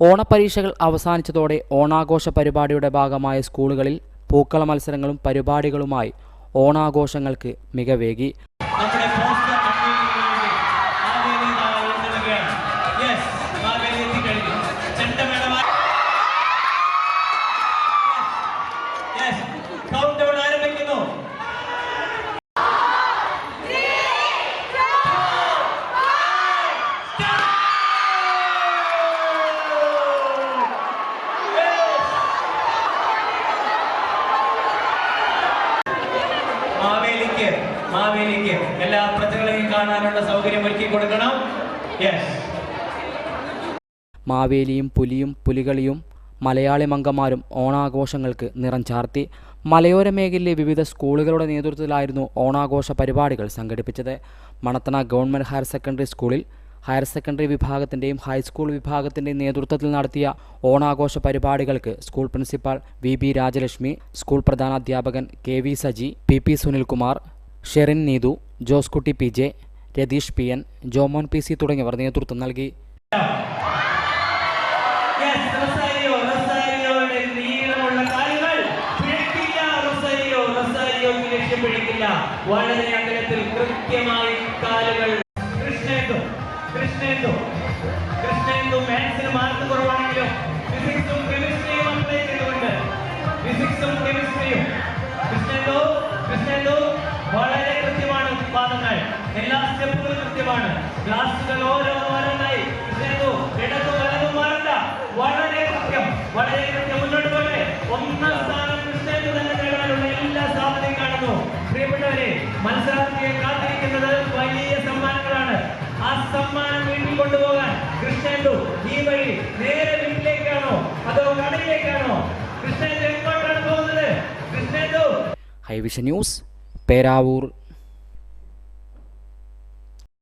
ഓണപരീക്ഷകൾ അവസാനിച്ചതോടെ ഓണാഘോഷ പരിപാടിയുടെ ഭാഗമായ സ്കൂളുകളിൽ പൂക്കള മത്സരങ്ങളും പരിപാടികളുമായി ഓണാഘോഷങ്ങൾക്ക് മികവേകി. മാവേലിക്ക് എല്ലാ പ്രജകളെയും കാണാനുള്ള സൗകര്യം ഒരുക്കി കൊടുക്കണം. മാവേലിയും പുലിയും പുലികളിയും മലയാളി മംഗന്മാരും ഓണാഘോഷങ്ങൾക്ക് നിറം ചാർത്തി. മലയോര മേഖലയിലെ വിവിധ സ്കൂളുകളുടെ നേതൃത്വത്തിലായിരുന്നു ഓണാഘോഷ പരിപാടികൾ സംഘടിപ്പിച്ചത്. മണത്തണ ഗവൺമെൻറ് ഹയർ സെക്കൻഡറി സ്കൂളിൽ ഹയർ സെക്കൻഡറി വിഭാഗത്തിൻ്റെയും ഹൈസ്കൂൾ വിഭാഗത്തിൻ്റെയും നേതൃത്വത്തിൽ നടത്തിയ ഓണാഘോഷ പരിപാടികൾക്ക് school principal V Rajalakshmi, school പ്രധാനാധ്യാപകൻ KV Saji, PP Sunilkumar, Sherin Neethu, Joskutty PJ, Ratheesh PN, Jomon PC തുടങ്ങിയവർ നേതൃത്വം നൽകി. വളരെ അകലത്തിൽ കൃത്യമായി കാലുകൾ കൃഷ്ണേന്ദു മാത്സിന് മാർക്ക് കുറവാണെങ്കിലും ഫിസിക്സും കെമിസ്ട്രിയും അപ്ലൈ ചെയ്തുകൊണ്ട് കൃഷ്ണേന്ദു വളരെ കൃത്യമാണ്. പാദങ്ങൾ എല്ലാ സ്റ്റെപ്പുകളും കൃത്യമാണ്. ക്ലാസുകൾ ഓരോന്നായി കൃഷ്ണേന്ദു ഇടതു വലതും മാറണ്ട. വളരെ കൃത്യം മുന്നോട്ട് പോലെ ഒന്നാം സ്ഥാനം കൃഷ്ണേന്ദു തന്നെ നേടാനുള്ള എല്ലാ സാധ്യതയും കാണുന്നു. പ്രിയപ്പെട്ടവരെ, മത്സരാർത്ഥിയെ കാത്തിരിക്കുന്നത് വലിയ സമ്മാനങ്ങളാണ്. ആ സമ്മാനം വീട്ടിൽ കൊണ്ടുപോകാൻ കൃഷ്ണേന്ദു ഈ വഴി നേരെ വീട്ടിലേക്കാണോ അതോ കടയിലേക്കാണോ? കൃഷ്ണേന്ദു എങ്ങോട്ടാണ് പോകുന്നത്? കൃഷ്ണേന്ദു. ഹൈവിഷൻ ന്യൂസ്, പേരാവൂർ.